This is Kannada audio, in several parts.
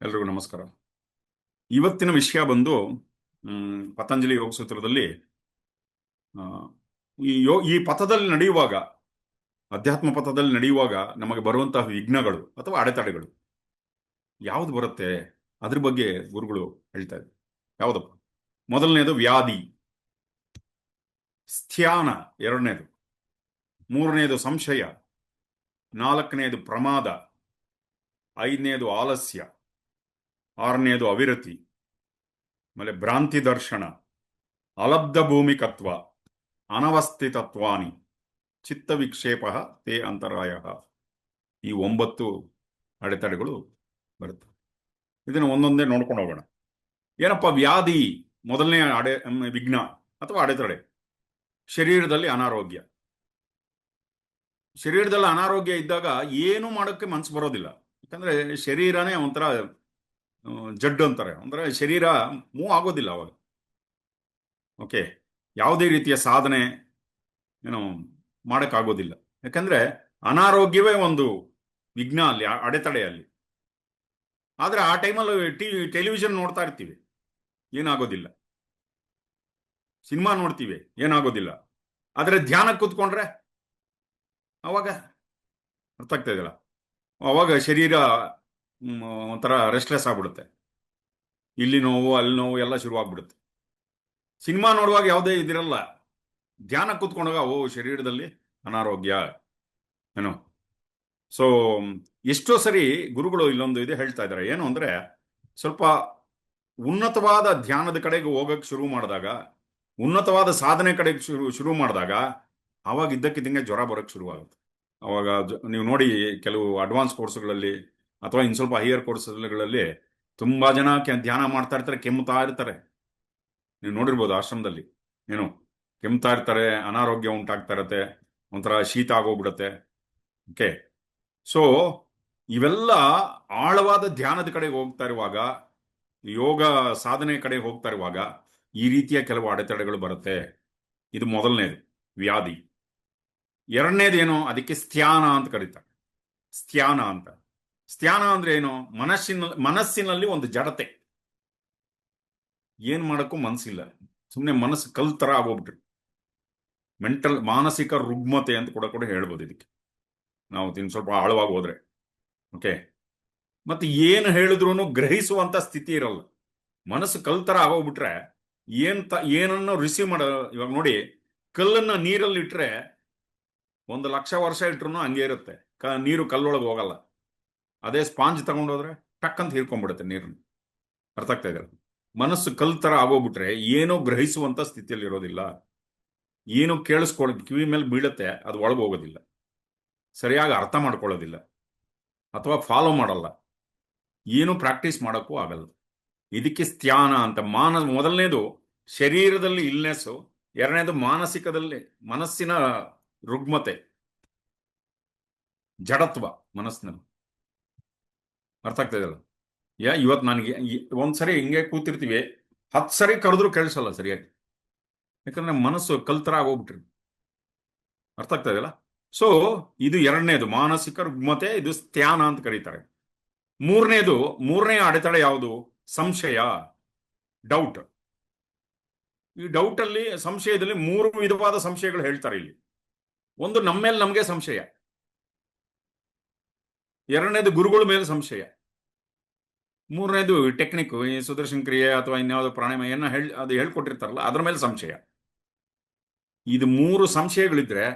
ಎಲ್ರಿಗೂ ನಮಸ್ಕಾರ. ಇವತ್ತಿನ ವಿಷಯ ಬಂದು ಪತಂಜಲಿ ಯೋಗ ಸೂತ್ರದಲ್ಲಿ ಆ, ಈ ಪಥದಲ್ಲಿ ನಡೆಯುವಾಗ, ಅಧ್ಯಾತ್ಮ ಪಥದಲ್ಲಿ ನಡೆಯುವಾಗ ನಮಗೆ ಬರುವಂತಹ ವಿಘ್ನಗಳು ಅಥವಾ ಅಡೆತಡೆಗಳು ಯಾವುದು ಬರುತ್ತೆ, ಅದ್ರ ಬಗ್ಗೆ ಗುರುಗಳು ಹೇಳ್ತಾ ಇದ್ದಾರೆ. ಯಾವುದಪ್ಪ? ಮೊದಲನೇದು ವ್ಯಾಧಿ, ಸ್ಥಾನ ಎರಡನೇದು, ಮೂರನೇದು ಸಂಶಯ, ನಾಲ್ಕನೇದು ಪ್ರಮಾದ, ಐದನೇದು ಆಲಸ್ಯ, ಆರನೇದು ಅವಿರತಿ, ಆಮೇಲೆ ಭ್ರಾಂತಿ ದರ್ಶನ, ಅಲಬ್ಧ ಭೂಮಿಕತ್ವ, ಅನವಸ್ಥಿತತ್ವಾನಿ, ಚಿತ್ತ ವಿಕ್ಷೇಪ ತೇ ಅಂತರಾಯ. ಈ 9 ಅಡೆತಡೆಗಳು ಬರುತ್ತೆ. ಇದನ್ನು ಒಂದೊಂದೇ ನೋಡ್ಕೊಂಡು ಹೋಗೋಣ. ಏನಪ್ಪ ವ್ಯಾಧಿ? ಮೊದಲನೇ ವಿಘ್ನ ಅಥವಾ ಅಡೆತಡೆ ಶರೀರದಲ್ಲಿ ಅನಾರೋಗ್ಯ. ಶರೀರದಲ್ಲಿ ಅನಾರೋಗ್ಯ ಇದ್ದಾಗ ಏನು ಮಾಡೋಕ್ಕೆ ಮನಸ್ಸು ಬರೋದಿಲ್ಲ. ಯಾಕಂದ್ರೆ ಶರೀರನೇ ಒಂಥರ ಜಡ್ಡು ಅಂತಾರೆ, ಅಂದ್ರೆ ಶರೀರ ಮೂವ್ ಆಗೋದಿಲ್ಲ ಅವಾಗ. ಓಕೆ, ಯಾವುದೇ ರೀತಿಯ ಸಾಧನೆ ಏನು ಮಾಡೋಕ್ಕಾಗೋದಿಲ್ಲ. ಯಾಕಂದ್ರೆ ಅನಾರೋಗ್ಯವೇ ಒಂದು ವಿಘ್ನ ಅಲ್ಲಿ, ಅಡೆತಡೆಯಲ್ಲಿ. ಆದ್ರೆ ಆ ಟೈಮಲ್ಲಿ ಟೆಲಿವಿಷನ್ ನೋಡ್ತಾ ಇರ್ತೀವಿ, ಏನಾಗೋದಿಲ್ಲ. ಸಿನಿಮಾ ನೋಡ್ತೀವಿ, ಏನಾಗೋದಿಲ್ಲ. ಆದ್ರೆ ಧ್ಯಾನ ಕೂತ್ಕೊಂಡ್ರೆ ಅವಾಗ ಅರ್ಥ ಆಗ್ತಾ ಇದೆಯಲ್ಲ, ಅವಾಗ ಶರೀರ ಒಂಥರ ರೆಸ್ಟ್ಲೆಸ್ ಆಗ್ಬಿಡುತ್ತೆ. ಇಲ್ಲಿ ನೋವು ಅಲ್ಲಿ ನೋವು ಎಲ್ಲ ಶುರುವಾಗ್ಬಿಡುತ್ತೆ. ಸಿನಿಮಾ ನೋಡುವಾಗ ಯಾವುದೇ ಇದಿರಲ್ಲ, ಧ್ಯಾನ ಕೂತ್ಕೊಂಡಾಗ ಓ ಶರೀರದಲ್ಲಿ ಅನಾರೋಗ್ಯ ಏನೋ. ಸೊ ಎಷ್ಟೋ ಸರಿ ಗುರುಗಳು ಇಲ್ಲೊಂದು ಇದೆ ಹೇಳ್ತಾ ಇದ್ದಾರೆ, ಏನು ಅಂದ್ರೆ ಸ್ವಲ್ಪ ಉನ್ನತವಾದ ಧ್ಯಾನದ ಕಡೆಗೆ ಹೋಗಕ್ಕೆ ಶುರು ಮಾಡಿದಾಗ, ಉನ್ನತವಾದ ಸಾಧನೆ ಕಡೆಗೆ ಶುರು ಮಾಡಿದಾಗ ಅವಾಗ ಇದ್ದಕ್ಕಿದ್ದಂಗೆ ಜ್ವರ ಬರೋಕ್ಕೆ ಶುರುವಾಗುತ್ತೆ. ಅವಾಗ ನೀವು ನೋಡಿ, ಕೆಲವು ಅಡ್ವಾನ್ಸ್ ಕೋರ್ಸ್ಗಳಲ್ಲಿ ಅಥವಾ ಇನ್ನು ಸ್ವಲ್ಪ ಹೈಯರ್ ಕೋರ್ಸ್ಗಳಲ್ಲಿ ತುಂಬಾ ಜನ ಧ್ಯಾನ ಮಾಡ್ತಾ ಇರ್ತಾರೆ, ಕೆಮ್ಮುತ್ತಾ ಇರ್ತಾರೆ. ನೀವು ನೋಡಿರ್ಬೋದು ಆಶ್ರಮದಲ್ಲಿ, ಏನು ಕೆಮ್ತಾ ಇರ್ತಾರೆ, ಅನಾರೋಗ್ಯ ಉಂಟಾಗ್ತಾ ಇರತ್ತೆ, ಒಂಥರ ಶೀತ ಆಗೋಗ್ಬಿಡತ್ತೆ. ಓಕೆ, ಸೊ ಇವೆಲ್ಲ ಆಳವಾದ ಧ್ಯಾನದ ಕಡೆಗೆ ಹೋಗ್ತಾ ಇರುವಾಗ, ಯೋಗ ಸಾಧನೆ ಕಡೆ ಹೋಗ್ತಾ ಇರುವಾಗ ಈ ರೀತಿಯ ಕೆಲವು ಅಡೆತಡೆಗಳು ಬರುತ್ತೆ. ಇದು ಮೊದಲನೇದು ವ್ಯಾಧಿ. ಎರಡನೇದೇನು, ಅದಕ್ಕೆ ಸ್ಥಾನ ಅಂತ ಕರೀತಾರೆ. ಸ್ಥಾನ ಅಂತ, ಸ್ಥಾನ ಅಂದ್ರೆ ಏನು? ಮನಸ್ಸಿನಲ್ಲಿ ಒಂದು ಜಡತೆ, ಏನ್ ಮಾಡಕ್ಕೂ ಮನಸ್ಸಿಲ್ಲ, ಸುಮ್ಮನೆ ಮನಸ್ಸು ಕಲ್ ತರ ಆಗೋಗ್ಬಿಟ್ರಿ. ಮಾನಸಿಕ ರುಗ್ಮತೆ ಅಂತ ಕೂಡ ಹೇಳ್ಬೋದು ಇದಕ್ಕೆ, ನಾವು ಸ್ವಲ್ಪ ಆಳವಾಗಿ ಹೋದ್ರೆ. ಓಕೆ, ಮತ್ತೆ ಏನು ಹೇಳಿದ್ರು ಗ್ರಹಿಸುವಂತ ಸ್ಥಿತಿ ಇರಲ್ಲ. ಮನಸ್ಸು ಕಲ್ ತರ ಆಗೋಗ್ಬಿಟ್ರೆ ಏನನ್ನು ರಿಸೀವ್ ಮಾಡ. ಇವಾಗ ನೋಡಿ, ಕಲ್ಲನ್ನ ನೀರಲ್ಲಿ ಇಟ್ರೆ 1,00,000 ವರ್ಷ ಇಟ್ರು ಹಂಗೆ ಇರುತ್ತೆ, ನೀರು ಕಲ್ಲೊಳಗೆ ಹೋಗಲ್ಲ. ಅದೇ ಸ್ಪಾಂಜ್ ತಗೊಂಡೋದ್ರೆ ಟಕ್ ಅಂತ ಹೀರ್ಕೊಂಡ್ಬಿಡುತ್ತೆ ನೀರನ್ನು. ಅರ್ಥ ಆಗ್ತಾ ಇದೆ? ಮನಸ್ಸು ಕಲ್ ತರ ಆಗೋಗ್ಬಿಟ್ರೆ ಏನೋ ಗ್ರಹಿಸುವಂತ ಸ್ಥಿತಿಯಲ್ಲಿ ಇರೋದಿಲ್ಲ. ಏನು ಕಿವಿ ಮೇಲೆ ಬೀಳುತ್ತೆ, ಅದು ಒಳಗೆ ಹೋಗೋದಿಲ್ಲ, ಸರಿಯಾಗಿ ಅರ್ಥ ಮಾಡ್ಕೊಳ್ಳೋದಿಲ್ಲ, ಅಥವಾ ಫಾಲೋ ಮಾಡಲ್ಲ, ಏನು ಪ್ರಾಕ್ಟೀಸ್ ಮಾಡೋಕ್ಕೂ ಆಗಲ್ಲ. ಇದಕ್ಕೆ ಸ್ಥಾನ ಅಂತ. ಮೊದಲನೇದು ಶರೀರದಲ್ಲಿ ಇಲ್ನೆಸ್ಸು, ಎರಡನೇದು ಮಾನಸಿಕದಲ್ಲಿ ಮನಸ್ಸಿನ ರುಗ್ಮತೆ, ಜಡತ್ವ ಮನಸ್ಸಿನಲ್ಲಿ. ಅರ್ಥ ಆಗ್ತಾ ಇದೆಯಲ್ಲ? ಇವತ್ತು ನನಗೆ ಒಂದ್ಸರಿ ಹಿಂಗೆ ಕೂತಿರ್ತೀವಿ, 10 ಸರಿ ಕರೆದ್ರು ಕೇಳಿಸಲ್ಲ ಸರಿಯಾಗಿ, ಯಾಕಂದ್ರೆ ಮನಸ್ಸು ಕಲ್ತರ ಆಗೋಗ್ಬಿಟ್ರಿ. ಅರ್ಥ ಆಗ್ತಾ ಇದೆಯಲ್ಲ? ಸೊ ಇದು ಎರಡನೇದು ಮಾನಸಿಕ ರುಗ್ಮತೆ, ಇದು ಸ್ಥಾನ ಅಂತ ಕರೀತಾರೆ. ಮೂರನೇ ಅಡೆತಡೆ ಯಾವುದು? ಸಂಶಯ, ಡೌಟ್. ಈ ಡೌಟ್ ಅಲ್ಲಿ, ಸಂಶಯದಲ್ಲಿ 3 ವಿಧವಾದ ಸಂಶಯಗಳು ಹೇಳ್ತಾರೆ ಇಲ್ಲಿ. ಒಂದು, ನಮ್ಮ ಮೇಲೆ ನಮಗೆ ಸಂಶಯ. ಎರಡನೇದು ಗುರುಗಳ ಮೇಲೆ ಸಂಶಯ. ಮೂರನೇದು ಟೆಕ್ನಿಕ್, ಈ ಸುದರ್ಶನ ಕ್ರಿಯೆ ಅಥವಾ ಇನ್ಯಾವುದೋ ಪ್ರಾಣಾಯಾಮ ಅದು ಹೇಳ್ಕೊಟ್ಟಿರ್ತಾರಲ್ಲ, ಅದ್ರ ಮೇಲೆ ಸಂಶಯ. ಇದು 3 ಸಂಶಯಗಳಿದ್ರೆ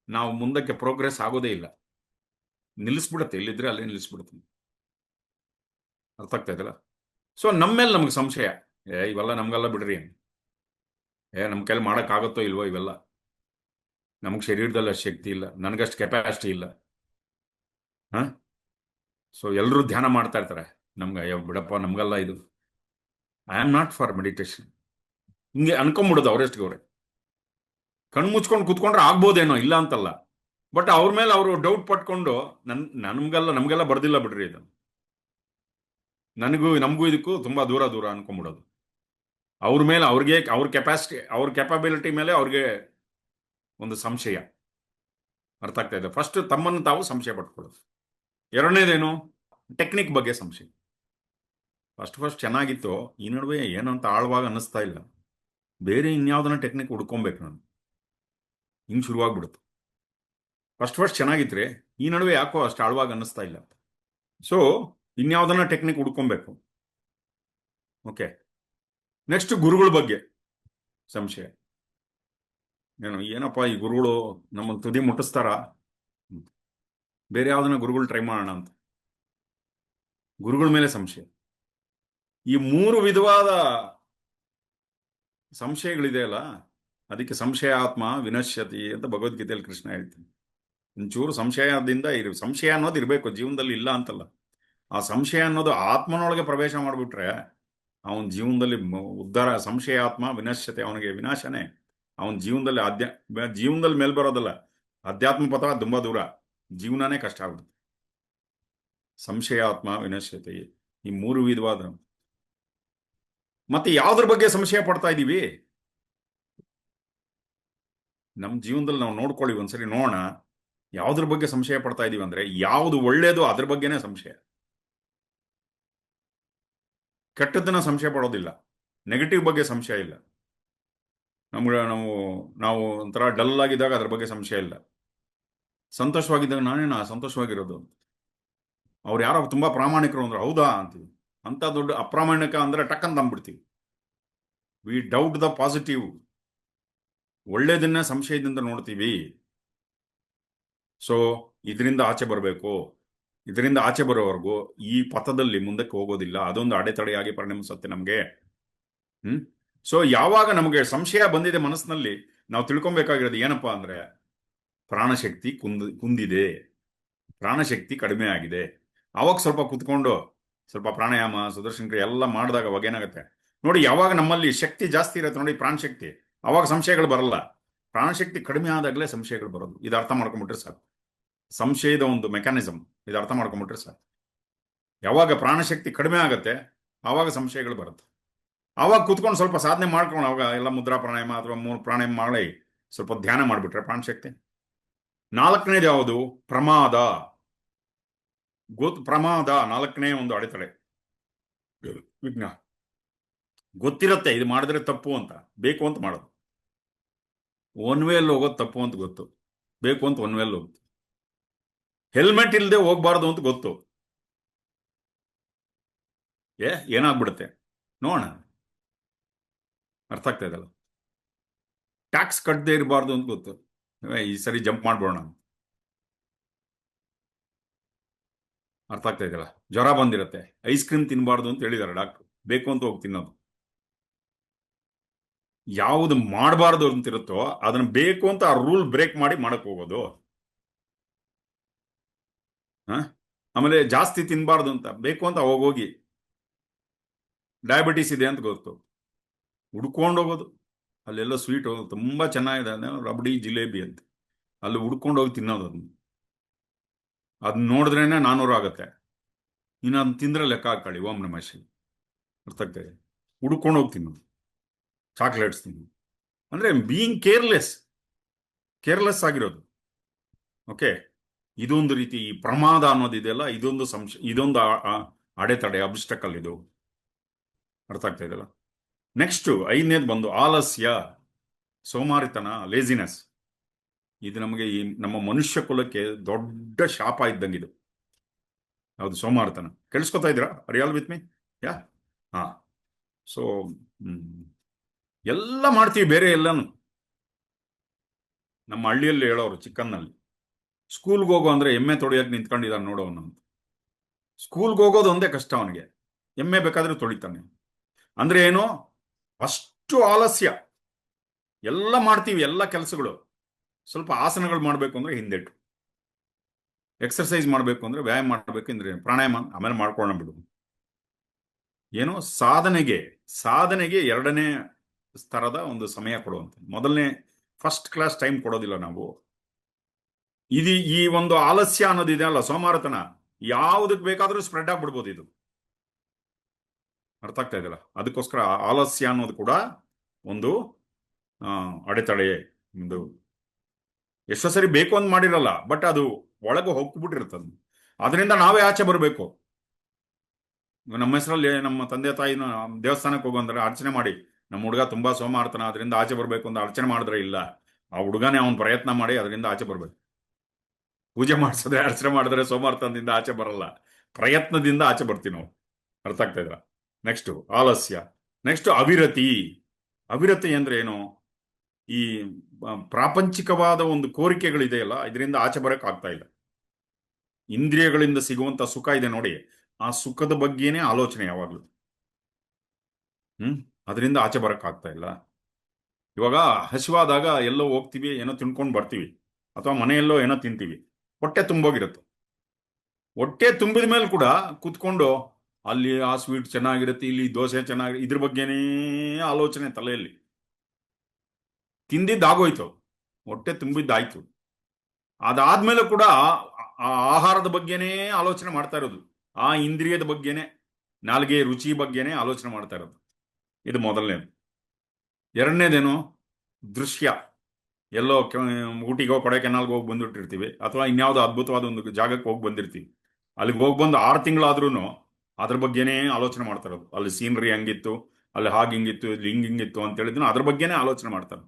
ನಾವು ಮುಂದಕ್ಕೆ ಪ್ರೋಗ್ರೆಸ್ ಆಗೋದೇ ಇಲ್ಲ, ನಿಲ್ಲಿಸ್ಬಿಡುತ್ತೆ. ಇಲ್ಲಿದ್ರೆ ಅಲ್ಲೇ ನಿಲ್ಲಿಸ್ಬಿಡುತ್ತೆ. ಅರ್ಥ ಆಗ್ತಾ ಇದೆಯಲ್ಲ? ಸೊ ನಮ್ಮ ಮೇಲೆ ನಮ್ಗೆ ಸಂಶಯ, ಇವೆಲ್ಲ ನಮ್ಗೆಲ್ಲ ಬಿಡ್ರಿ, ನಮ್ಮ ಕೈಲಿ ಮಾಡೋಕ್ಕಾಗತ್ತೋ ಇಲ್ವೋ, ಇವೆಲ್ಲ ನಮ್ಗೆ ಶರೀರದಲ್ಲಿ ಅಷ್ಟು ಶಕ್ತಿ ಇಲ್ಲ, ನನಗಷ್ಟು ಕೆಪಾಸಿಟಿ ಇಲ್ಲ. ಸೊ ಎಲ್ಲರೂ ಧ್ಯಾನ ಮಾಡ್ತಾ ಇರ್ತಾರೆ, ನಮ್ಗೆ ಬಿಡಪ್ಪ ನಮ್ಗೆಲ್ಲ ಇದು, I am not for meditation, ಹಿಂಗೆ ಅನ್ಕೊಂಬಿಡೋದು ಅವರೆಷ್ಟಿಗೆ ಅವರೇ. ಕಣ್ಣು ಮುಚ್ಕೊಂಡು ಕೂತ್ಕೊಂಡ್ರೆ ಆಗ್ಬೋದೇನೋ, ಇಲ್ಲ ಅಂತಲ್ಲ, ಬಟ್ ಅವ್ರ ಮೇಲೆ ಅವರು ಡೌಟ್ ಪಟ್ಕೊಂಡು ನಮ್ಗೆಲ್ಲ ಬರ್ದಿಲ್ಲ ಬಿಡ್ರಿ ಇದು, ನಮಗೂ ಇದಕ್ಕೂ ತುಂಬಾ ದೂರ ಅನ್ಕೊಂಡ್ಬಿಡೋದು. ಅವ್ರ ಮೇಲೆ ಅವ್ರ ಕೆಪಾಸಿಟಿ, ಅವ್ರ ಕೆಪಾಬಿಲಿಟಿ ಮೇಲೆ ಅವ್ರಿಗೆ ಒಂದು ಸಂಶಯ. ಅರ್ಥ ಆಗ್ತಾ ಇದೆ? ಫಸ್ಟ್ ತಮ್ಮನ್ನು ತಾವು ಸಂಶಯ ಪಟ್ಕೊಳ್ಳೋದು. ಎರಡನೇದೇನು? ಟೆಕ್ನಿಕ್ ಬಗ್ಗೆ ಸಂಶಯ. ಫಸ್ಟ್ ಚೆನ್ನಾಗಿತ್ತು, ಈ ನಡುವೆ ಏನಂತ ಆಳ್ವಾಗ ಅನ್ನಿಸ್ತಾ ಇಲ್ಲ. ಬೇರೆ ಇನ್ಯಾವುದನ್ನ ಟೆಕ್ನಿಕ್ ಹುಡ್ಕೊಬೇಕು ನಾನು. ಹಿಂಗೆ ಶುರುವಾಗ್ಬಿಡುತ್ತೆ. ಫಸ್ಟ್ ಚೆನ್ನಾಗಿತ್ರಿ, ಈ ನಡುವೆ ಯಾಕೋ ಅಷ್ಟು ಆಳ್ವಾಗ ಅನ್ನಿಸ್ತಾ ಇಲ್ಲ. ಸೊ ಇನ್ಯಾವುದನ್ನ ಟೆಕ್ನಿಕ್ ಹುಡ್ಕೊಬೇಕು. ಓಕೆ, ನೆಕ್ಸ್ಟ್ ಗುರುಗಳ ಬಗ್ಗೆ ಸಂಶಯ. ಏನಪ್ಪ ಈ ಗುರುಗಳು ನಮ್ಮನ್ನು ತುದಿ ಮುಟ್ಟಿಸ್ತಾರ, ಬೇರೆ ಯಾವ್ದನ್ನ ಗುರುಗಳು ಟ್ರೈ ಮಾಡೋಣ ಅಂತ. ಗುರುಗಳ ಮೇಲೆ ಸಂಶಯ. ಈ 3 ವಿಧವಾದ ಸಂಶಯಗಳಿದೆಯಲ್ಲ, ಅದಕ್ಕೆ ಸಂಶಯಾತ್ಮ ವಿನಶ್ಯತಿ ಅಂತ ಭಗವದ್ಗೀತೆಯಲ್ಲಿ ಕೃಷ್ಣ ಹೇಳ್ತಾನೆ. ಒಂಚೂರು ಸಂಶಯದಿಂದ ಸಂಶಯ ಅನ್ನೋದು ಇರಬೇಕು ಜೀವನದಲ್ಲಿ, ಇಲ್ಲ ಅಂತಲ್ಲ. ಆ ಸಂಶಯ ಅನ್ನೋದು ಆತ್ಮನೊಳಗೆ ಪ್ರವೇಶ ಮಾಡಿಬಿಟ್ರೆ ಅವನ ಜೀವನದಲ್ಲಿ ಉದ್ಧಾರ. ಸಂಶಯಾತ್ಮ ವಿನಶ್ಯತೆ, ಅವನಿಗೆ ವಿನಾಶನೇ. ಅವನ ಜೀವನದಲ್ಲಿ ಜೀವನದಲ್ಲಿ ಮೇಲ್ ಬರೋದಲ್ಲ, ಅಧ್ಯಾತ್ಮ ಪಥ ತುಂಬಾ ದೂರ, ಜೀವನನೇ ಕಷ್ಟ ಆಗ್ಬಿಡುತ್ತೆ. ಸಂಶಯಾತ್ಮ ವಿನಶ್ಯತೆ, ಈ 3 ವಿಧವಾದ. ಮತ್ತೆ ಯಾವ್ದ್ರ ಬಗ್ಗೆ ಸಂಶಯ ಪಡ್ತಾ ಇದ್ದೀವಿ ನಮ್ಮ ಜೀವನದಲ್ಲಿ? ನಾವು ನೋಡ್ಕೊಳ್ಳಿ ಒಂದ್ಸರಿ, ನೋಡೋಣ ಯಾವ್ದ್ರ ಬಗ್ಗೆ ಸಂಶಯ ಪಡ್ತಾ ಇದೀವಿ ಅಂದ್ರೆ, ಯಾವುದು ಒಳ್ಳೇದು ಅದ್ರ ಬಗ್ಗೆನೇ ಸಂಶಯ. ಕೆಟ್ಟದ್ದನ್ನ ಸಂಶಯ ಪಡೋದಿಲ್ಲ, ನೆಗೆಟಿವ್ ಬಗ್ಗೆ ಸಂಶಯ ಇಲ್ಲ. ನಮ್ಗೆ ನಾವು ಒಂಥರ ಡಲ್ ಆಗಿದ್ದಾಗ ಅದ್ರ ಬಗ್ಗೆ ಸಂಶಯ ಇಲ್ಲ. ಸಂತೋಷವಾಗಿದ್ದಾಗ ನಾನೇನಾ ಸಂತೋಷವಾಗಿರೋದು, ಅವ್ರು ಯಾರೋ ತುಂಬಾ ಪ್ರಾಮಾಣಿಕರು ಅಂದ್ರೆ ಹೌದಾ ಅಂತೀವಿ. ಅಂತ ದೊಡ್ಡ ಅಪ್ರಾಮಾಣಿಕ ಅಂದ್ರೆ ಟಕ್ ಅಂತ ಅಂದ್ಬಿಡ್ತೀವಿ. We doubt the positive. ಒಳ್ಳೇದನ್ನ ಸಂಶಯದಿಂದ ನೋಡ್ತೀವಿ. ಸೊ ಇದರಿಂದ ಆಚೆ ಬರಬೇಕು. ಇದರಿಂದ ಆಚೆ ಬರೋವರೆಗೂ ಈ ಪಥದಲ್ಲಿ ಮುಂದಕ್ಕೆ ಹೋಗೋದಿಲ್ಲ. ಅದೊಂದು ಅಡೆತಡೆಯಾಗಿ ಪರಿಣಮಿಸುತ್ತೆ ನಮಗೆ. ಸೊ ಯಾವಾಗ ನಮಗೆ ಸಂಶಯ ಬಂದಿದೆ ಮನಸ್ಸಿನಲ್ಲಿ, ನಾವು ತಿಳ್ಕೊಬೇಕಾಗಿರೋದು ಏನಪ್ಪಾ ಅಂದ್ರೆ, ಪ್ರಾಣಶಕ್ತಿ ಕುಂದಿದೆ, ಪ್ರಾಣಶಕ್ತಿ ಕಡಿಮೆ ಆಗಿದೆ. ಅವಾಗ ಸ್ವಲ್ಪ ಕುತ್ಕೊಂಡು ಸ್ವಲ್ಪ ಪ್ರಾಣಾಯಾಮ, ಸುದರ್ಶನ ಕ್ರಿಯೆ ಎಲ್ಲ ಮಾಡಿದಾಗ ಅವಾಗ ಏನಾಗುತ್ತೆ ನೋಡಿ. ಯಾವಾಗ ನಮ್ಮಲ್ಲಿ ಶಕ್ತಿ ಜಾಸ್ತಿ ಇರುತ್ತೆ ನೋಡಿ, ಪ್ರಾಣಶಕ್ತಿ, ಅವಾಗ ಸಂಶಯಗಳು ಬರಲ್ಲ. ಪ್ರಾಣಶಕ್ತಿ ಕಡಿಮೆ ಆದಾಗಲೇ ಸಂಶಯಗಳು ಬರೋದು. ಇದು ಅರ್ಥ ಮಾಡ್ಕೊಂಡ್ಬಿಟ್ರೆ ಸಾಕು. ಸಂಶಯದ ಒಂದು ಮೆಕ್ಯಾನಿಸಮ್ ಇದು ಅರ್ಥ ಮಾಡ್ಕೊಂಡ್ಬಿಟ್ರೆ ಸಾಕು. ಯಾವಾಗ ಪ್ರಾಣಶಕ್ತಿ ಕಡಿಮೆ ಆಗುತ್ತೆ ಆವಾಗ ಸಂಶಯಗಳು ಬರುತ್ತೆ. ಆವಾಗ ಕುತ್ಕೊಂಡು ಸ್ವಲ್ಪ ಸಾಧನೆ ಮಾಡ್ಕೊಂಡು, ಅವಾಗ ಎಲ್ಲ ಮುದ್ರಾ ಪ್ರಾಣಾಯಾಮ ಅಥವಾ 3 ಪ್ರಾಣಾಯಾಮ ಮಾಡಿ ಸ್ವಲ್ಪ ಧ್ಯಾನ ಮಾಡಿಬಿಟ್ರೆ ಪ್ರಾಣಶಕ್ತಿ. 4ನೇದು ಯಾವುದು? ಪ್ರಮಾದ. ಪ್ರಮಾದ 4ನೇ ಒಂದು ಅಡೆತಡೆ. ವಿಘ್ನ. ಗೊತ್ತಿರತ್ತೆ ಇದು ಮಾಡಿದ್ರೆ ತಪ್ಪು ಅಂತ, ಬೇಕು ಅಂತ ಮಾಡೋದು. ಒನ್ ವೇಲ್ ಹೋಗೋದು ತಪ್ಪು ಅಂತ ಗೊತ್ತು, ಬೇಕು ಅಂತ ಒನ್ ವೇಲ್ ಹೋಗುತ್ತೆ. ಹೆಲ್ಮೆಟ್ ಇಲ್ಲದೆ ಹೋಗ್ಬಾರ್ದು ಅಂತ ಗೊತ್ತು, ಏನಾಗ್ಬಿಡುತ್ತೆ ನೋಡೋಣ. ಅರ್ಥ ಆಗ್ತಾ ಇದಲ್ಲ. ಟ್ಯಾಕ್ಸ್ ಕಟ್ಟದೇ ಇರಬಾರ್ದು ಅಂತ ಗೊತ್ತು, ಈ ಸರಿ ಜಂಪ್ ಮಾಡ್ಬೋಣ. ಅರ್ಥ ಆಗ್ತಾ ಇದೆಯಲ್ಲ. ಜ್ವರ ಬಂದಿರತ್ತೆ, ಐಸ್ ಕ್ರೀಮ್ ತಿನ್ಬಾರ್ದು ಅಂತ ಹೇಳಿದಾರೆ ಡಾಕ್ಟ್ರು, ಬೇಕು ಅಂತ ಹೋಗಿ ತಿನ್ನೋದು. ಯಾವುದು ಮಾಡಬಾರ್ದು ಅಂತಿರುತ್ತೋ ಅದನ್ನ ಬೇಕು ಅಂತ ಆ ರೂಲ್ ಬ್ರೇಕ್ ಮಾಡಿ ಮಾಡಕ್ ಹೋಗೋದು. ಆಮೇಲೆ ಜಾಸ್ತಿ ತಿನ್ಬಾರ್ದು ಅಂತ ಬೇಕು ಅಂತ ಹೋಗಿ, ಡಯಾಬಿಟಿಸ್ ಇದೆ ಅಂತ ಗೊತ್ತು, ಹುಡ್ಕೊಂಡು ಹೋಗೋದು. ಅಲ್ಲೆಲ್ಲ ಸ್ವೀಟ್ ತುಂಬಾ ಚೆನ್ನಾಗಿದೆ, ರಬಡಿ ಜಿಲೇಬಿ ಅಂತ, ಅಲ್ಲಿ ಹುಡ್ಕೊಂಡು ಹೋಗಿ ತಿನ್ನೋದು. ಅದನ್ನ ನೋಡಿದ್ರೇನೆ 400 ಆಗತ್ತೆ. ಇನ್ನು ಅದನ್ನ ತಿಂದ್ರೆ ಲೆಕ್ಕ ಹಾಕೊಳ್ಳಿ, ಓಂ ನಮಃ ಶಿವಾಯ. ಅರ್ಥ ಆಗ್ತದೆ. ಹುಡ್ಕೊಂಡು ಹೋಗಿ ತಿನ್ನೋದು, ಚಾಕ್ಲೇಟ್ಸ್ ತಿನ್ನೋದು ಅಂದ್ರೆ ಬೀಯಿಂಗ್ ಕೇರ್ಲೆಸ್ ಆಗಿರೋದು. ಓಕೆ, ಇದೊಂದು ರೀತಿ. ಈ ಪ್ರಮಾದ ಅನ್ನೋದಿದೆಯಲ್ಲ, ಇದೊಂದು ಇದೊಂದು ಅಡೆತಡೆ, ಅಬ್ಸ್ಟಕಲ್ ಇದು. ಅರ್ಥ ಆಗ್ತಾ ಇದೆಯಲ್ಲ. ನೆಕ್ಸ್ಟ್ 5ನೇದು ಬಂದು ಆಲಸ್ಯ, ಸೋಮಾರಿತನ, ಲೇಜಿನೆಸ್. ಇದು ನಮಗೆ ಈ ನಮ್ಮ ಮನುಷ್ಯ ಕುಲಕ್ಕೆ ದೊಡ್ಡ ಶಾಪ ಇದ್ದಂಗಿದು. ಹೌದು, ಸೋಮಾರಿತನ. ಕೇಳಿಸ್ಕೊತಾ ಇದ್ದೀರಾ? Real with me? ಯಾ. ಹಾ. ಸೊ ಎಲ್ಲ ಮಾಡ್ತೀವಿ, ಬೇರೆ ಎಲ್ಲಾನು. ನಮ್ಮ ಹಳ್ಳಿಯಲ್ಲಿ ಹೇಳೋರು ಚಿಕ್ಕನ್ನಲ್ಲಿ, ಸ್ಕೂಲ್ಗೆ ಹೋಗೋ ಅಂದ್ರೆ ಎಮ್ಮೆ ತೊಳಿಯಕ್ಕೆ ನಿಂತ್ಕೊಂಡಿದ್ದಾನೆ ನೋಡೋನು. ಸ್ಕೂಲ್ಗೆ ಹೋಗೋದು ಒಂದೇ ಕಷ್ಟ ಅವನಿಗೆ, ಎಮ್ಮೆ ಬೇಕಾದ್ರೆ ತೊಳಿತಾನೆ. ಅಂದ್ರೆ ಏನು? ಅಷ್ಟು ಆಲಸ್ಯ. ಎಲ್ಲ ಮಾಡ್ತೀವಿ, ಎಲ್ಲ ಕೆಲಸಗಳು. ಸ್ವಲ್ಪ ಆಸನಗಳು ಮಾಡಬೇಕು ಅಂದ್ರೆ ಹಿಂದೆಟ್ಟು, ಎಕ್ಸರ್ಸೈಸ್ ಮಾಡಬೇಕು ಅಂದ್ರೆ, ವ್ಯಾಯಾಮ ಮಾಡಬೇಕು ಅಂದ್ರೆ ಪ್ರಾಣಾಯಾಮ ಆಮೇಲೆ ಮಾಡ್ಕೊಳ್ಳೋಣ ಬಿಡು. ಏನೋ ಸಾಧನೆಗೆ 2ನೇ ಸ್ತರದ ಒಂದು ಸಮಯ ಕೊಡುವಂತೆ. ಮೊದಲನೇ ಫಸ್ಟ್ ಕ್ಲಾಸ್ ಟೈಮ್ ಕೊಡೋದಿಲ್ಲ ನಾವು. ಈ ಒಂದು ಆಲಸ್ಯ ಅನ್ನೋದಿದೆ ಅಲ್ಲ, ಸೋಮಾರತನ, ಯಾವುದಕ್ಕೆ ಬೇಕಾದ್ರೂ ಸ್ಪ್ರೆಡ್ ಆಗ್ಬಿಡ್ಬೋದು ಇದು. ಅರ್ಥ ಆಗ್ತಾ ಇದೆಯಲ್ಲ. ಅದಕ್ಕೋಸ್ಕರ ಆಲಸ್ಯ ಅನ್ನೋದು ಕೂಡ ಒಂದು ಅಡೆತಡೆ. ಒಂದು ಎಷ್ಟೋ ಸರಿ ಬೇಕು ಅಂತ ಮಾಡಿರಲ್ಲ, ಬಟ್ ಅದು ಒಳಗೆ ಹೋಗ್ಬಿಟ್ಟಿರ್ತದೆ. ಅದರಿಂದ ನಾವೇ ಆಚೆ ಬರಬೇಕು. ನಮ್ಮ ಹೆಸರಲ್ಲಿ ನಮ್ಮ ತಂದೆ ತಾಯಿನ ದೇವಸ್ಥಾನಕ್ಕೆ ಹೋಗಂದ್ರೆ ಅರ್ಚನೆ ಮಾಡಿ, ನಮ್ಮ ಹುಡುಗ ತುಂಬಾ ಸೋಮಾರ್ತನ ಅದರಿಂದ ಆಚೆ ಬರ್ಬೇಕು ಅಂತ ಅರ್ಚನೆ ಮಾಡಿದ್ರೆ ಇಲ್ಲ, ಆ ಹುಡುಗನೇ ಅವ್ನು ಪ್ರಯತ್ನ ಮಾಡಿ ಅದರಿಂದ ಆಚೆ ಬರ್ಬೇಕು. ಪೂಜೆ ಮಾಡಿಸಿದ್ರೆ ಅರ್ಚನೆ ಮಾಡಿದ್ರೆ ಸೋಮಾರ್ತನದಿಂದ ಆಚೆ ಬರಲ್ಲ, ಪ್ರಯತ್ನದಿಂದ ಆಚೆ ಬರ್ತೀವಿ ನಾವು. ಅರ್ಥ ಆಗ್ತಾ ಇದ್ರ? ನೆಕ್ಸ್ಟ್ ಆಲಸ್ಯ. ನೆಕ್ಸ್ಟ್ ಅವಿರತಿ. ಅವಿರತಿ ಅಂದ್ರೆ ಏನು? ಈ ಪ್ರಾಪಂಚಿಕವಾದ ಒಂದು ಕೋರಿಕೆಗಳಿದೆಯಲ್ಲ, ಇದರಿಂದ ಆಚೆ ಬರಕ್ ಆಗ್ತಾ ಇಲ್ಲ. ಇಂದ್ರಿಯಗಳಿಂದ ಸಿಗುವಂತ ಸುಖ ಇದೆ ನೋಡಿ, ಆ ಸುಖದ ಬಗ್ಗೆನೇ ಆಲೋಚನೆ ಯಾವಾಗ್ಲೂ. ಅದರಿಂದ ಆಚೆ ಬರಕ್ ಆಗ್ತಾ ಇಲ್ಲ. ಇವಾಗ ಹಸಿವಾದಾಗ ಎಲ್ಲೋ ಹೋಗ್ತೀವಿ, ಏನೋ ತಿನ್ಕೊಂಡು ಬರ್ತೀವಿ, ಅಥವಾ ಮನೆಯಲ್ಲೋ ಏನೋ ತಿಂತೀವಿ, ಹೊಟ್ಟೆ ತುಂಬೋಗಿರುತ್ತೆ. ಹೊಟ್ಟೆ ತುಂಬಿದ ಮೇಲೆ ಕೂಡ ಕುತ್ಕೊಂಡು ಅಲ್ಲಿ ಆ ಸ್ವೀಟ್ ಚೆನ್ನಾಗಿರುತ್ತೆ, ಇಲ್ಲಿ ದೋಸೆ ಚೆನ್ನಾಗಿರುತ್ತೆ, ಇದ್ರ ಬಗ್ಗೆನೇ ಆಲೋಚನೆ ತಲೆಯಲ್ಲಿ. ತಿಂದಿದ್ದಾಗೋಯ್ತು, ಹೊಟ್ಟೆ ತುಂಬಿದ್ದಾಯ್ತು. ಅದಾದ್ಮೇಲೆ ಕೂಡ ಆ ಆಹಾರದ ಬಗ್ಗೆನೇ ಆಲೋಚನೆ ಮಾಡ್ತಾ ಇರೋದು, ಆ ಇಂದ್ರಿಯದ ಬಗ್ಗೆನೇ, ನಾಲ್ಗೆ ರುಚಿ ಬಗ್ಗೆನೇ ಆಲೋಚನೆ ಮಾಡ್ತಾ ಇರೋದು. ಇದು ಮೊದಲನೇದು. ಎರಡನೇದೇನು? ದೃಶ್ಯ. ಎಲ್ಲೋ ಊಟಿಗೋ ಕೊಡೈಕೆನಾಲ್ಗೆ ಹೋಗಿ ಬಂದ್ಬಿಟ್ಟಿರ್ತೀವಿ, ಅಥವಾ ಇನ್ಯಾವುದೋ ಅದ್ಭುತವಾದ ಒಂದು ಜಾಗಕ್ಕೆ ಹೋಗಿ ಬಂದಿರ್ತೀವಿ. ಅಲ್ಲಿಗೆ ಹೋಗಿ ಬಂದು 6 ತಿಂಗಳಾದ್ರೂ ಅದ್ರ ಬಗ್ಗೆನೇ ಆಲೋಚನೆ ಮಾಡ್ತಾ ಇರೋದು. ಅಲ್ಲಿ ಸೀನರಿ ಹಂಗಿತ್ತು, ಅಲ್ಲಿ ಹಿಂಗಿತ್ತು, ಇಲ್ಲಿ ಹಿಂಗಿತ್ತು ಅಂತ ಹೇಳಿದ್ರು ಅದ್ರ ಬಗ್ಗೆನೇ ಆಲೋಚನೆ ಮಾಡ್ತಾರೆ.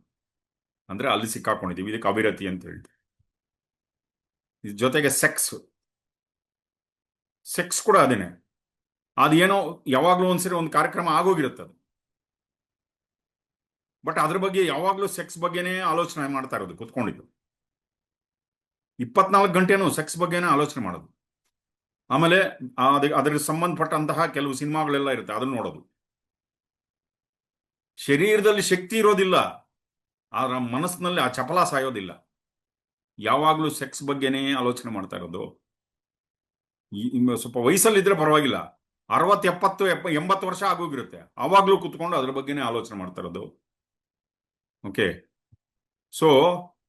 ಅಂದ್ರೆ ಅಲ್ಲಿ ಸಿಕ್ಕಾಕೊಂಡಿದೀವಿ. ಇದಕ್ಕೆ ಅವಿರತಿ ಅಂತ ಹೇಳ್ತೀವಿ. ಇದ್ರ ಜೊತೆಗೆ ಸೆಕ್ಸ್ ಕೂಡ ಅದೇನೆ. ಅದೇನೋ ಯಾವಾಗ್ಲೂ ಒಂದ್ಸರಿ ಒಂದು ಕಾರ್ಯಕ್ರಮ ಆಗೋಗಿರುತ್ತೆ ಅದು, ಬಟ್ ಅದ್ರ ಬಗ್ಗೆ ಯಾವಾಗ್ಲೂ ಸೆಕ್ಸ್ ಬಗ್ಗೆನೇ ಆಲೋಚನೆ ಮಾಡ್ತಾ ಇರೋದು ಕುತ್ಕೊಂಡಿದ್ದು. 24 ಗಂಟೆನೂ ಸೆಕ್ಸ್ ಬಗ್ಗೆನೇ ಆಲೋಚನೆ ಮಾಡೋದು. ಆಮೇಲೆ ಅದಕ್ಕೆ ಸಂಬಂಧಪಟ್ಟಂತಹ ಕೆಲವು ಸಿನಿಮಾಗಳೆಲ್ಲ ಇರುತ್ತೆ, ಅದನ್ನ ನೋಡೋದು. ಶರೀರದಲ್ಲಿ ಶಕ್ತಿ ಇರೋದಿಲ್ಲ, ಆದ್ರೆ ಮನಸ್ಸಿನಲ್ಲಿ ಆ ಚಪಲ ಸಾಯೋದಿಲ್ಲ. ಯಾವಾಗ್ಲೂ ಸೆಕ್ಸ್ ಬಗ್ಗೆನೇ ಆಲೋಚನೆ ಮಾಡ್ತಾ ಇರೋದು. ಸ್ವಲ್ಪ ವಯಸ್ಸಲ್ಲಿದ್ರೆ ಪರವಾಗಿಲ್ಲ, 60, 70, 80 ವರ್ಷ ಆಗೋಗಿರುತ್ತೆ, ಆವಾಗ್ಲೂ ಕುತ್ಕೊಂಡು ಅದ್ರ ಬಗ್ಗೆನೇ ಆಲೋಚನೆ ಮಾಡ್ತಾ ಇರೋದು. ಓಕೆ. ಸೊ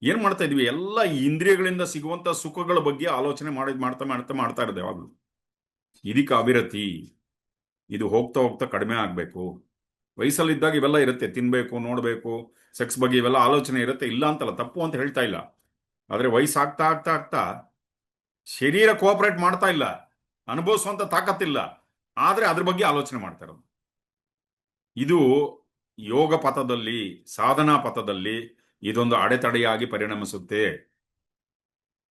ಏನ್ ಮಾಡ್ತಾ ಇದೀವಿ? ಎಲ್ಲ ಇಂದ್ರಿಯಗಳಿಂದ ಸಿಗುವಂತ ಸುಖಗಳ ಬಗ್ಗೆ ಆಲೋಚನೆ ಮಾಡ್ತಾ ಮಾಡ್ತಾ ಮಾಡ್ತಾ ಇರೋದು ಯಾವಾಗ್ಲೂ. ಇದಕ್ಕೆ ಅವಿರತಿ. ಇದು ಹೋಗ್ತಾ ಹೋಗ್ತಾ ಕಡಿಮೆ ಆಗ್ಬೇಕು. ವಯಸ್ಸಲ್ಲಿದ್ದಾಗ ಇವೆಲ್ಲ ಇರುತ್ತೆ, ತಿನ್ಬೇಕು, ನೋಡ್ಬೇಕು, ಸೆಕ್ಸ್ ಬಗ್ಗೆ ಇವೆಲ್ಲ ಆಲೋಚನೆ ಇರುತ್ತೆ, ಇಲ್ಲ ಅಂತಲ್ಲ, ತಪ್ಪು ಅಂತ ಹೇಳ್ತಾ ಇಲ್ಲ. ಆದ್ರೆ ವಯಸ್ಸಾಗ್ತಾ ಆಗ್ತಾ ಆಗ್ತಾ ಶರೀರ ಕೋಆಪರೇಟ್ ಮಾಡ್ತಾ ಇಲ್ಲ, ಅನುಭವಿಸುವಂತ ತಾಕತ್ತಿಲ್ಲ, ಆದ್ರೆ ಅದ್ರ ಬಗ್ಗೆ ಆಲೋಚನೆ ಮಾಡ್ತಾ ಇರೋದು. ಇದು ಯೋಗ ಪಥದಲ್ಲಿ, ಸಾಧನಾ ಪಥದಲ್ಲಿ ಇದೊಂದು ಅಡೆತಡೆಯಾಗಿ ಪರಿಣಮಿಸುತ್ತೆ.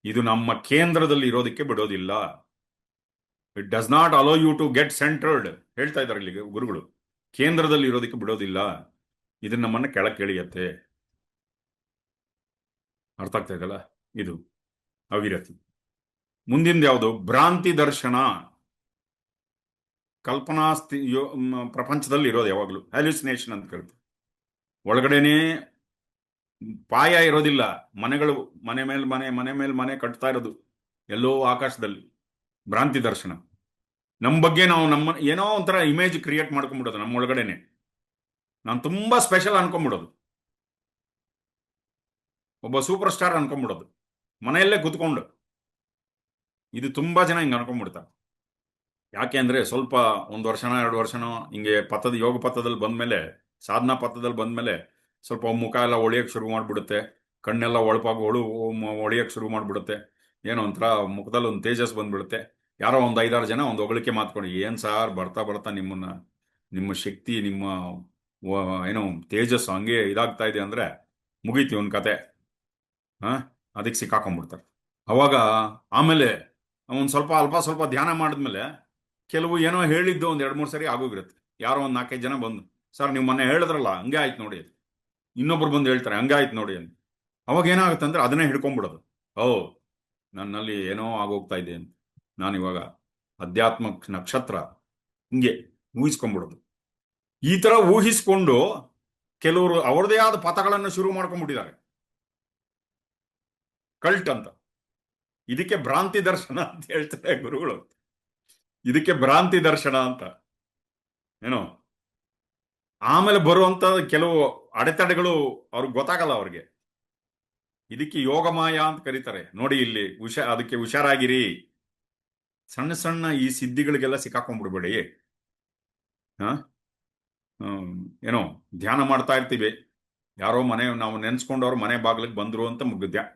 ಇದು ನಮ್ಮ ಕೇಂದ್ರದಲ್ಲಿ ಇರೋದಕ್ಕೆ ಬಿಡೋದಿಲ್ಲ. It does not allow you to get centred, ಹೇಳ್ತಾ ಇದ್ದಾರೆ ಇಲ್ಲಿ ಗುರುಗಳು. ಕೇಂದ್ರದಲ್ಲಿ ಇರೋದಕ್ಕೆ ಬಿಡೋದಿಲ್ಲ, ಇದು ನಮ್ಮನ್ನ ಕೆಳಕ್ಕೆ ಇಳಿಯತ್ತೆ. ಅರ್ಥ ಆಗ್ತಾ ಇದಲ್ಲ? ಇದು ಅವಿರತಿ. ಮುಂದಿನ ಯಾವುದು? ಭ್ರಾಂತಿ ದರ್ಶನ. ಕಲ್ಪನಾ ಪ್ರಪಂಚದಲ್ಲಿ ಇರೋದು ಯಾವಾಗಲೂ ಹ್ಯಾಲ್ಯೂಸಿನೇಷನ್ ಅಂತ ಕರಿತೀವಿ. ಒಳಗಡೆನೆ ಪಾಯ ಇರೋದಿಲ್ಲ, ಮನೆಗಳು ಮನೆ ಮೇಲೆ ಮನೆ, ಮನೆ ಮೇಲೆ ಮನೆ ಕಟ್ತಾ ಇರೋದು ಎಲ್ಲೋ ಆಕಾಶದಲ್ಲಿ. ಭ್ರಾಂತಿ ದರ್ಶನ. ನಮ್ಮ ಬಗ್ಗೆ ನಾವು ಏನೋ ಒಂಥರ ಇಮೇಜ್ ಕ್ರಿಯೇಟ್ ಮಾಡ್ಕೊಂಡ್ಬಿಡೋದು ನಮ್ಮ ಒಳಗಡೆನೆ. ನಾನು ತುಂಬಾ ಸ್ಪೆಷಲ್ ಅನ್ಕೊಂಡ್ಬಿಡೋದು, ಒಬ್ಬ ಸೂಪರ್ ಸ್ಟಾರ್ ಅನ್ಕೊಂಡ್ಬಿಡೋದು ಮನೆಯಲ್ಲೇ ಕುತ್ಕೊಂಡು. ಇದು ತುಂಬಾ ಜನ ಹಿಂಗೆ ಅನ್ಕೊಂಡ್ಬಿಡ್ತಾರೆ. ಯಾಕೆ ಅಂದ್ರೆ ಸ್ವಲ್ಪ 1 ವರ್ಷನೋ 2 ವರ್ಷನೋ ಹಿಂಗೆ ಯೋಗ ಪಥದಲ್ಲಿ ಬಂದ್ಮೇಲೆ, ಸಾಧನಾ ಪಥದಲ್ಲಿ ಬಂದ್ಮೇಲೆ ಸ್ವಲ್ಪ ಮುಖ ಎಲ್ಲ ಒಳಿಯಕ್ಕೆ ಶುರು ಮಾಡ್ಬಿಡುತ್ತೆ, ಕಣ್ಣೆಲ್ಲ ಒಳಿಯಕ್ಕೆ ಶುರು ಮಾಡ್ಬಿಡುತ್ತೆ, ಏನೋ ಒಂಥರ ಮುಖದಲ್ಲಿ ಒಂದು ತೇಜಸ್ ಬಂದ್ಬಿಡುತ್ತೆ. ಯಾರೋ ಒಂದು 5-6 ಜನ ಒಂದು ಹೊಗಳಿಕೆ ಮಾತ್ಕೊಂಡು, ಏನ್ ಸಾರ್ ಬರ್ತಾ ಬರ್ತಾ ನಿಮ್ಮ ಶಕ್ತಿ, ನಿಮ್ಮ ಏನೋ ತೇಜಸ್ ಹಂಗೆ ಇದಾಗ್ತಾ ಇದೆ ಅಂದ್ರೆ ಮುಗೀತಿ ಒಂದು ಕತೆ. ಅದಕ್ಕೆ ಸಿಕ್ಕಾಕೊಂಡ್ಬಿಡ್ತಾರೆ. ಅವಾಗ ಆಮೇಲೆ ಒಂದು ಅಲ್ಪ ಸ್ವಲ್ಪ ಧ್ಯಾನ ಮಾಡಿದ್ಮೇಲೆ ಕೆಲವು ಏನೋ ಹೇಳಿದ್ದು ಒಂದು 2-3 ಸರಿ ಆಗೋಗಿರುತ್ತೆ. ಯಾರೋ ಒಂದು 4-5 ಜನ ಬಂದು, ಸರ್ ನೀವು ಮೊನ್ನೆ ಹೇಳಿದ್ರಲ್ಲ ಹಂಗೆ ಆಯ್ತು ನೋಡಿ, ಇನ್ನೊಬ್ರು ಬಂದು ಹೇಳ್ತಾರೆ ಹಂಗೆ ಆಯ್ತು ನೋಡಿ ಅಂತ. ಅವಾಗ ಏನಾಗುತ್ತೆ ಅಂದ್ರೆ ಅದನ್ನೇ ಹಿಡ್ಕೊಂಡ್ಬಿಡೋದು. ನನ್ನಲ್ಲಿ ಏನೋ ಆಗೋಗ್ತಾ ಇದೆ ಅಂತ, ನಾನಿವಾಗ ಅಧ್ಯಾತ್ಮ ನಕ್ಷತ್ರ, ಹಿಂಗೆ ಊಹಿಸ್ಕೊಂಡ್ಬಿಡೋದು. ಈ ತರ ಊಹಿಸ್ಕೊಂಡು ಕೆಲವರು ಅವ್ರದೇ ಆದ ಪಥಗಳನ್ನು ಶುರು ಮಾಡ್ಕೊಂಡ್ಬಿಟ್ಟಿದ್ದಾರೆ, ಕಲ್ಟ್ ಅಂತ. ಇದಕ್ಕೆ ಭ್ರಾಂತಿ ದರ್ಶನ ಅಂತ ಹೇಳ್ತಾರೆ ಗುರುಗಳು. ಇದಕ್ಕೆ ಭ್ರಾಂತಿ ದರ್ಶನ ಅಂತ. ಏನೋ ಆಮೇಲೆ ಬರುವಂತ ಕೆಲವು ಅಡೆತಡೆಗಳು ಅವ್ರಿಗೆ ಗೊತ್ತಾಗಲ್ಲ ಅವ್ರಿಗೆ. ಇದಕ್ಕೆ ಯೋಗಮಾಯ ಅಂತ ಕರೀತಾರೆ ನೋಡಿ. ಇಲ್ಲಿ ಅದಕ್ಕೆ ಹುಷಾರಾಗಿರಿ. ಸಣ್ಣ ಸಣ್ಣ ಈ ಸಿದ್ಧಿಗಳಿಗೆಲ್ಲ ಸಿಕ್ಕಾಕೊಂಡ್ಬಿಡ್ಬೇಡಿ. ಏನೋ ಧ್ಯಾನ ಮಾಡ್ತಾ ಇರ್ತೀವಿ, ಯಾರೋ ನಾವು ನೆನ್ಸ್ಕೊಂಡವ್ರು ಮನೆ ಬಾಗಿಲಿಗೆ ಬಂದ್ರು ಅಂತ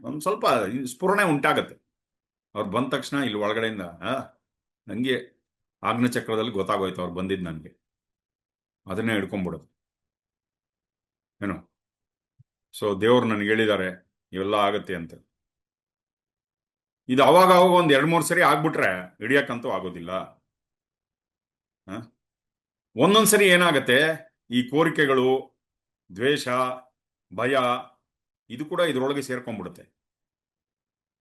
ಒಂದು ಸ್ವಲ್ಪ ಸ್ಫುರಣೆ ಉಂಟಾಗತ್ತೆ. ಅವ್ರು ಬಂದ ತಕ್ಷಣ ಇಲ್ಲಿ ಒಳಗಡೆಯಿಂದ ನಂಗೆ ಆಜ್ಞಾಚಕ್ರದಲ್ಲಿ ಗೊತ್ತಾಗೋಯ್ತು ಅವ್ರು ಬಂದಿದ್ದು ನನಗೆ. ಅದನ್ನೇ ಹಿಡ್ಕೊಂಡ್ಬಿಡೋದು ಏನು. ಸೊ ದೇವ್ರು ನನಗೆ ಹೇಳಿದ್ದಾರೆ ಇವೆಲ್ಲ ಆಗತ್ತೆ ಅಂತ. ಇದು ಅವಾಗ ಅವಾಗ ಒಂದ್ 2-3 ಸರಿ ಆಗ್ಬಿಟ್ರೆ ಹಿಡಿಯಕ್ಕಂತೂ ಆಗೋದಿಲ್ಲ. ಒಂದೊಂದ್ಸರಿ ಏನಾಗತ್ತೆ, ಈ ಕೋರಿಕೆಗಳು, ದ್ವೇಷ, ಭಯ, ಇದು ಕೂಡ ಇದ್ರೊಳಗೆ ಸೇರ್ಕೊಂಡ್ಬಿಡುತ್ತೆ.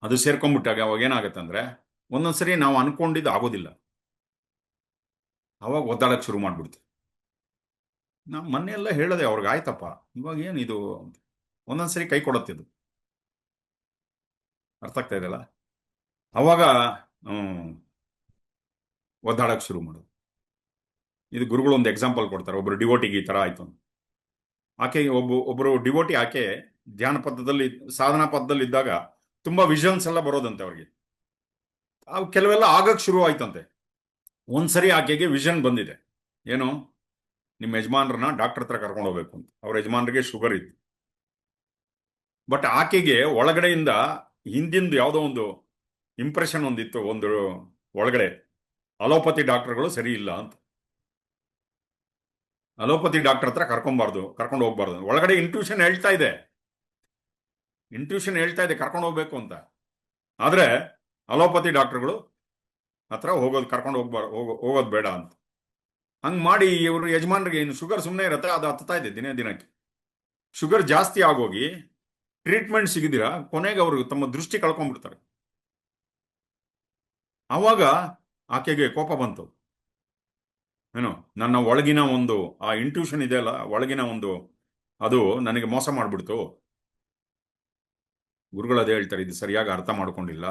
ಅದು ಸೇರ್ಕೊಂಡ್ಬಿಟ್ಟಾಗ ಅವಾಗ ಏನಾಗತ್ತೆ ಅಂದ್ರೆ ಒಂದೊಂದ್ಸರಿ ನಾವು ಅನ್ಕೊಂಡಿದ್ದು ಆಗೋದಿಲ್ಲ, ಅವಾಗ ಒದ್ದಾಡಕ್ ಶುರು ಮಾಡ್ಬಿಡ್ತೀವಿ. ನಾವು ಮೊನ್ನೆ ಎಲ್ಲ ಹೇಳದೆ ಅವ್ರಿಗೆ, ಆಯ್ತಪ್ಪ ಇವಾಗ ಏನಿದು, ಒಂದೊಂದ್ಸರಿ ಕೈ ಕೊಡತ್ತಿದ್ದು ಅರ್ಥ ಆಗ್ತಾ ಇದೆಯಲ್ಲ. ಅವಾಗ ಒದ್ದಾಡಕ್ ಶುರು ಮಾಡೋದು. ಇದು ಗುರುಗಳು ಒಂದು ಎಕ್ಸಾಂಪಲ್ ಕೊಡ್ತಾರೆ. ಒಬ್ರು ಡಿವೋಟಿಗೆ ಈ ತರ ಆಯ್ತು. ಆಕೆ ಒಬ್ರು ಡಿವೋಟಿ, ಆಕೆ ಧ್ಯಾನ ಪದ್ಧದಲ್ಲಿ, ಸಾಧನಾ ಪದ್ಧದಲ್ಲಿ ಇದ್ದಾಗ ತುಂಬಾ ವಿಷನ್ಸ್ ಎಲ್ಲ ಬರೋದಂತೆ ಅವ್ರಿಗೆ. ಅವು ಕೆಲವೆಲ್ಲ ಆಗಕ್ ಶುರು ಆಯ್ತಂತೆ. ಒಂದ್ಸರಿ ಆಕೆಗೆ ವಿಷನ್ ಬಂದಿದೆ, ಏನು, ನಿಮ್ಮ ಯಜಮಾನ್ರನ್ನ ಡಾಕ್ಟರ್ ಹತ್ರ ಕರ್ಕೊಂಡು ಹೋಗ್ಬೇಕು ಅಂತ. ಅವ್ರ ಯಜಮಾನ್ರಿಗೆ ಶುಗರ್ ಇತ್ತು. ಬಟ್ ಆಕೆಗೆ ಒಳಗಡೆಯಿಂದ ಹಿಂದಿಂದು ಯಾವುದೋ ಒಂದು ಇಂಪ್ರೆಷನ್ ಒಂದಿತ್ತು, ಒಂದು ಒಳಗಡೆ ಅಲೋಪತಿ ಡಾಕ್ಟರ್ಗಳು ಸರಿ ಇಲ್ಲ ಅಂತ. ಅಲೋಪತಿ ಡಾಕ್ಟರ್ ಹತ್ರ ಕರ್ಕೊಂಡು ಹೋಗ್ಬಾರ್ದು. ಒಳಗಡೆ ಇಂಟ್ಯೂಷನ್ ಹೇಳ್ತಾ ಇದೆ ಕರ್ಕೊಂಡು ಹೋಗ್ಬೇಕು ಅಂತ. ಆದ್ರೆ ಅಲೋಪತಿ ಡಾಕ್ಟರ್ಗಳು ಹತ್ರ ಹೋಗೋದು ಬೇಡ ಅಂತ. ಹಂಗ್ ಮಾಡಿ ಇವರು ಯಜಮಾನ್ರಿಗೆ ಇನ್ನು ಶುಗರ್ ಸುಮ್ಮನೆ ಇರತ್ತೆ, ಅದು ಹತ್ತಾ ಇದೆ ದಿನಕ್ಕೆ. ಶುಗರ್ ಜಾಸ್ತಿ ಆಗೋಗಿ ಟ್ರೀಟ್ಮೆಂಟ್ ಸಿಗದಿರ ಕೊನೆಗೆ ಅವರು ತಮ್ಮ ದೃಷ್ಟಿ ಕಳ್ಕೊಂಡ್ಬಿಡ್ತಾರೆ. ಆವಾಗ ಆಕೆಗೆ ಕೋಪ ಬಂತು, ಏನು, ನನ್ನ ಒಳಗಿನ ಒಂದು ಆ ಇಂಟ್ಯೂಷನ್ ಇದೆಯಲ್ಲ, ಒಳಗಿನ ಒಂದು ಅದು ನನಗೆ ಮೋಸ ಮಾಡ್ಬಿಡ್ತು. ಗುರುಗಳು ಅದೇ ಹೇಳ್ತಾರೆ, ಇದು ಸರಿಯಾಗಿ ಅರ್ಥ ಮಾಡ್ಕೊಂಡಿಲ್ಲ.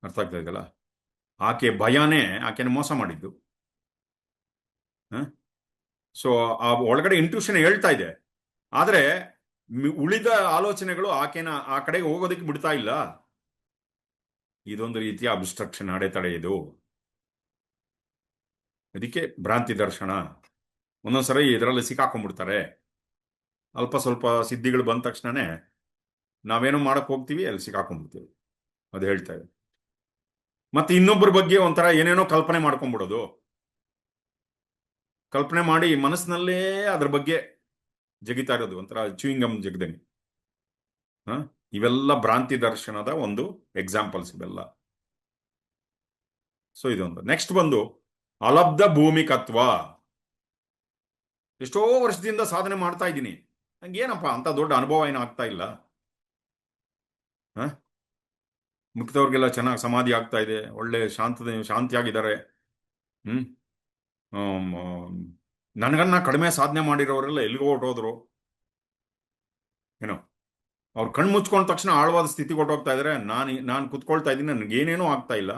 ಅರ್ಥ ಆಗ್ತಾ ಇದೆಯಲ್ಲ. ಆಕೆ ಭಯನೇ ಆಕೆನ ಮೋಸ ಮಾಡಿದ್ದು. ಸೊ ಆ ಒಳಗಡೆ ಇಂಟ್ಯೂಷನ್ ಹೇಳ್ತಾ ಇದೆ, ಆದ್ರೆ ಉಳಿದ ಆಲೋಚನೆಗಳು ಆಕೆನ ಆ ಕಡೆಗೆ ಹೋಗೋದಕ್ಕೆ ಬಿಡ್ತಾ ಇಲ್ಲ. ಇದೊಂದು ರೀತಿಯ ಅಬ್ಸ್ಟ್ರಕ್ಷನ್, ಅಡೆತಡೆ ಇದು. ಅದಕ್ಕೆ ಭ್ರಾಂತಿ ದರ್ಶನ. ಒಂದೊಂದ್ಸರಿ ಇದರಲ್ಲಿ ಸಿಕ್ಕಾಕೊಂಡ್ಬಿಡ್ತಾರೆ. ಅಲ್ಪ ಸ್ವಲ್ಪ ಸಿದ್ಧಿಗಳು ಬಂದ ತಕ್ಷಣನೇ ನಾವೇನೋ ಮಾಡಕ್ ಹೋಗ್ತೀವಿ, ಅಲ್ಲಿ ಸಿಕ್ಕಾಕೊಂಡ್ಬಿಡ್ತೀವಿ. ಅದು ಹೇಳ್ತಾ ಇದೆ. ಮತ್ತೆ ಇನ್ನೊಬ್ಬರ ಬಗ್ಗೆ ಒಂಥರ ಏನೇನೋ ಕಲ್ಪನೆ ಮಾಡ್ಕೊಂಡ್ಬಿಡೋದು. ಕಲ್ಪನೆ ಮಾಡಿ ಮನಸ್ಸಿನಲ್ಲೇ ಅದ್ರ ಬಗ್ಗೆ ಜಗಿತಾ ಇರೋದು, ಒಂಥರ ಚೂಯಿಂಗಮ್ ಜಗದಂಗೆ. ಇವೆಲ್ಲ ಭ್ರಾಂತಿ ದರ್ಶನದ ಒಂದು ಎಕ್ಸಾಂಪಲ್ಸ್ ಇವೆಲ್ಲ. ಸೊ ಇದೊಂದು. ನೆಕ್ಸ್ಟ್ ಬಂದು ಅಲಬ್ಧ ಭೂಮಿಕತ್ವ. ಎಷ್ಟೋ ವರ್ಷದಿಂದ ಸಾಧನೆ ಮಾಡ್ತಾ ಇದ್ದೀನಿ, ನಂಗೆ ಏನಪ್ಪ ಅಂತ ದೊಡ್ಡ ಅನುಭವ ಏನೂ ಆಗ್ತಾ ಇಲ್ಲ. ಮುಕ್ತವ್ರಿಗೆಲ್ಲ ಚೆನ್ನಾಗಿ ಸಮಾಧಿ ಆಗ್ತಾ ಇದೆ, ಒಳ್ಳೆ ಶಾಂತಿಯಾಗಿದ್ದಾರೆ. ನನಗನ್ನ ಕಡಿಮೆ ಸಾಧನೆ ಮಾಡಿರೋರೆಲ್ಲ ಎಲ್ಲಿಗೋ ಹೊರಟೋದ್ರು, ಏನೋ ಅವ್ರು ಕಣ್ಣು ಮುಚ್ಕೊಂಡ ತಕ್ಷಣ ಆಳವಾದ ಸ್ಥಿತಿ ಹೊರಟೋಗ್ತಾ ಇದಾರೆ. ನಾನು ಕುತ್ಕೊಳ್ತಾ ಇದ್ದೀನಿ, ನನಗೇನೇನೂ ಆಗ್ತಾ ಇಲ್ಲ.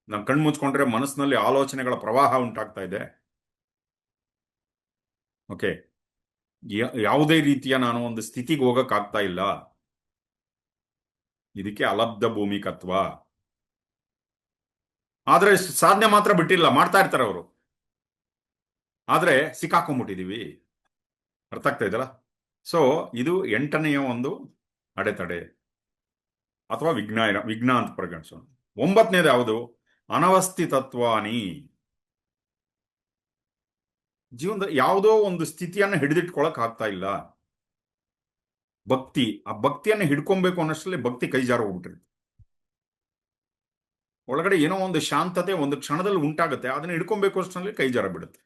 ನಾನು ಕಣ್ಣು ಮುಚ್ಕೊಂಡ್ರೆ ಮನಸ್ಸಿನಲ್ಲಿ ಆಲೋಚನೆಗಳ ಪ್ರವಾಹ ಉಂಟಾಗ್ತಾ ಇದೆ. ಓಕೆ, ಯಾವುದೇ ರೀತಿಯ ನಾನು ಒಂದು ಸ್ಥಿತಿಗೆ ಹೋಗಕ್ಕಾಗ್ತಾ ಇಲ್ಲ. ಇದಕ್ಕೆ ಅಲಬ್ಧ ಭೂಮಿಕತ್ವ. ಆದ್ರೆ ಸಾಧನೆ ಮಾತ್ರ ಬಿಟ್ಟಿಲ್ಲ, ಮಾಡ್ತಾ ಇರ್ತಾರೆ ಅವರು. ಆದ್ರೆ ಸಿಕ್ಕಾಕೊಂಡ್ಬಿಟ್ಟಿದೀವಿ. ಅರ್ಥ ಆಗ್ತಾ ಇದಲ್ಲ. ಸೊ ಇದು 8ನೆಯ ಒಂದು ಅಡೆತಡೆ ಅಥವಾ ವಿಘ್ನ ಅಂತ ಪರಿಗಣಿಸೋಣ. 9ನೇದು ಯಾವುದು? ಅನವಸ್ಥಿತತ್ವಾನಿ. ಜೀವನದ ಯಾವುದೋ ಒಂದು ಸ್ಥಿತಿಯನ್ನು ಹಿಡಿದಿಟ್ಕೊಳಕ್ ಆಗ್ತಾ ಇಲ್ಲ. ಭಕ್ತಿ, ಆ ಭಕ್ತಿಯನ್ನು ಹಿಡ್ಕೊಬೇಕು ಅನ್ನೋಷ್ಟರಲ್ಲಿ ಭಕ್ತಿ ಕೈ ಜಾರ ಹೋಗ್ಬಿಟ್ಟಿರುತ್ತೆ. ಒಳಗಡೆ ಏನೋ ಒಂದು ಶಾಂತತೆ ಒಂದು ಕ್ಷಣದಲ್ಲಿ ಉಂಟಾಗುತ್ತೆ, ಅದನ್ನ ಹಿಡ್ಕೊಬೇಕು ಅಷ್ಟರಲ್ಲಿ ಕೈ ಜಾರ ಬಿಡುತ್ತೆ.